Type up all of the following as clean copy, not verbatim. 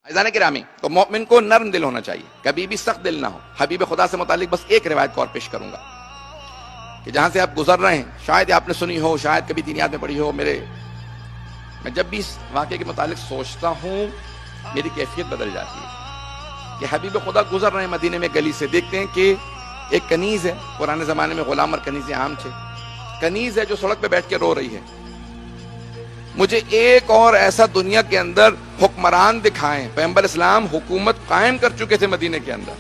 عزیزان گرامی، تو مومن کو نرم دل ہونا چاہیے، کبھی بھی سخت دل نہ ہو۔ حبیب خدا سے متعلق بس ایک روایت کو اور پیش کروں گا کہ جہاں سے آپ گزر رہے ہیں، شاید آپ نے سنی ہو، شاید کبھی دینیات میں پڑھی ہو۔ میں جب بھی اس واقعے کے متعلق سوچتا ہوں میری کیفیت بدل جاتی ہے کہ حبیب خدا گزر رہے ہیں مدینے میں گلی سے، دیکھتے ہیں کہ ایک کنیز ہے، پرانے زمانے میں غلام اور کنیزیں عام تھے، کنیز ہے جو سڑک پہ بیٹھ کے رو رہی ہے۔ مجھے ایک اور ایسا دنیا کے اندر حکمران دکھائیں، پیغمبر اسلام حکومت قائم کر چکے تھے مدینے کے اندر،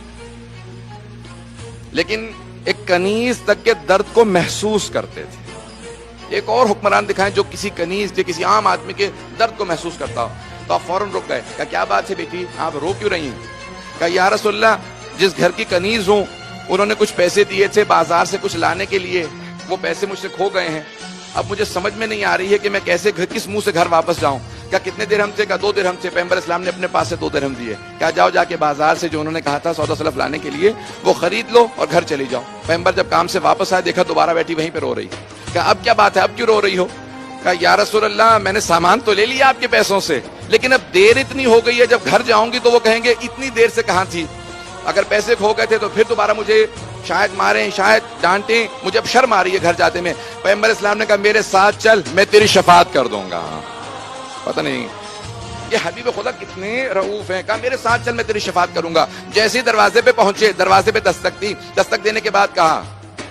لیکن ایک کنیز تک کے درد کو محسوس کرتے تھے۔ ایک اور حکمران دکھائیں جو کسی کنیز یا کسی عام آدمی کے درد کو محسوس کرتا ہو۔ تو آپ فوراً رک گئے، کہا کیا بات ہے بیٹی، آپ رو کیوں رہی ہیں؟ کہا یا رسول اللہ، جس گھر کی کنیز ہوں انہوں نے کچھ پیسے دیے تھے بازار سے کچھ لانے کے لیے، وہ پیسے مجھ سے کھو گئے ہیں، اب مجھے سمجھ میں نہیں آ رہی ہے کہ میں کیسے کس منہ سے گھر واپس جاؤں۔ کیا کتنے درہم تھے؟ کہا 2 درہم تھے۔ پیغمبر اسلام نے اپنے پاس سے 2 درہم دیے، کہا جاؤ جا کے بازار سے جو انہوں نے کہا تھا سودا سلف لانے کے لیے وہ خرید لو اور گھر چلی جاؤ۔ پیغمبر جب کام سے واپس آئے دیکھا دوبارہ بیٹھی وہیں پہ رو رہی۔ کہا اب کیا بات ہے، اب کیوں رو رہی ہو؟ کہا یا رسول اللہ، میں نے سامان تو لے لیا آپ کے پیسوں سے، لیکن اب دیر اتنی ہو گئی ہے، جب گھر جاؤں گی تو وہ کہیں گے اتنی دیر سے کہاں تھی؟ اگر پیسے کھو گئے تھے تو پھر دوبارہ مجھے شاید ماریں، شاید ڈانٹیں، مجھے اب شرم آ رہی ہے گھر جاتے میں۔ پیغمبر اسلام نے کہا میرے ساتھ چل، میں تیری شفاعت کر دوں گا۔ پتہ نہیں یہ حبیب خدا کتنے رؤوف ہیں، کہا میرے ساتھ چل میں تیری شفاعت کروں گا۔ جیسے ہی دروازے پہ پہنچے، دروازے پہ دستک دی، دستک دینے کے بعد کہا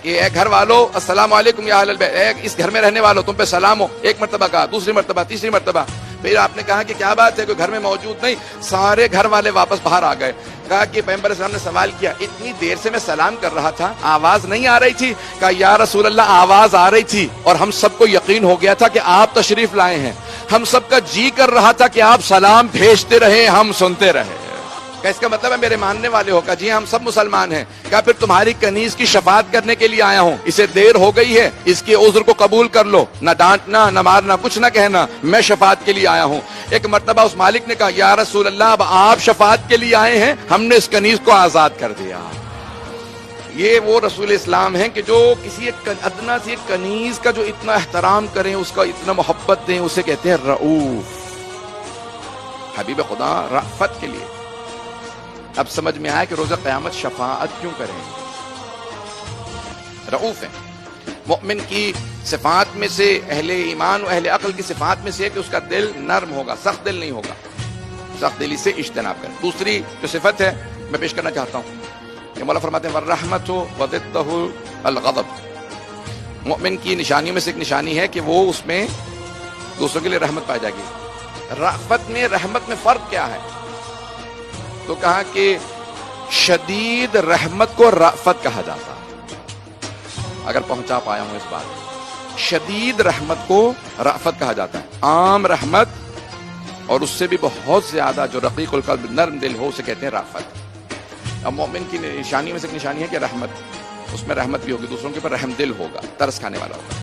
کہ اے گھر والو السلام علیکم یا اہل البیت، اے اس گھر میں رہنے والوں تم پہ سلام ہو۔ ایک مرتبہ کہا، دوسری مرتبہ، تیسری مرتبہ، پھر آپ نے کہا کہ کیا بات ہے، کوئی گھر میں موجود نہیں؟ سارے گھر والے واپس باہر آ گئے۔ کہا کہ پیغمبر اسلام نے سوال کیا، اتنی دیر سے میں سلام کر رہا تھا، آواز نہیں آ رہی تھی؟ کہا یا رسول اللہ، آواز آ رہی تھی اور ہم سب کو یقین ہو گیا تھا کہ آپ تشریف لائے ہیں، ہم سب کا جی کر رہا تھا کہ آپ سلام بھیجتے رہے، ہم سنتے رہے۔ کہ اس کا مطلب ہے میرے ماننے والے ہو؟ کہا جی ہم سب مسلمان ہیں۔ کہا پھر تمہاری کنیز کی شفاعت کرنے کے لیے آیا ہوں، اسے دیر ہو گئی ہے، اس کے عذر کو قبول کر لو، نہ ڈانٹنا نہ مارنا، کچھ نہ کہنا، میں شفاعت کے لیے آیا ہوں۔ ایک مرتبہ اس مالک نے کہا یا رسول اللہ، اب آپ شفاعت کے لیے آئے ہیں، ہم نے اس کنیز کو آزاد کر دیا۔ یہ وہ رسول اسلام ہیں کہ جو کسی ایک ادنا سی ایک کنیز کا جو اتنا احترام کریں، اس کا اتنا محبت دیں، اسے کہتے ہیں رؤوف۔ حبیب خدا رأفت کے لیے۔ اب سمجھ میں آیا کہ روزہ قیامت شفاعت کیوں کریں، رؤوف ہیں۔ مؤمن کی صفات میں سے، اہل ایمان و اہل عقل کی صفات میں سے ہے کہ اس کا دل نرم ہوگا، سخت دل نہیں ہوگا، سخت دلی سے اجتناب کریں۔ دوسری جو صفت ہے میں پیش کرنا چاہتا ہوں کہ مولا فرماتے ہیں وَالرَّحْمَةُ وَضِدُّهُ الْغَضَبُ، مومن کی نشانیوں میں سے ایک نشانی ہے کہ وہ اس میں دوسروں کے لیے رحمت پائی جائے گی۔ رأفت میں رحمت میں فرق کیا ہے؟ تو کہا کہ شدید رحمت کو رأفت کہا جاتا ہے، اگر پہنچا پایا ہوں اس بات، شدید رحمت کو رأفت کہا جاتا ہے۔ عام رحمت اور اس سے بھی بہت زیادہ جو رقیق القلب نرم دل ہو اسے کہتے ہیں رأفت۔ اب مومن کی نشانی میں سے ایک نشانی ہے کہ رحمت، اس میں رحمت بھی ہوگی، دوسروں کے اوپر رحم دل ہوگا، ترس کھانے والا ہوگا۔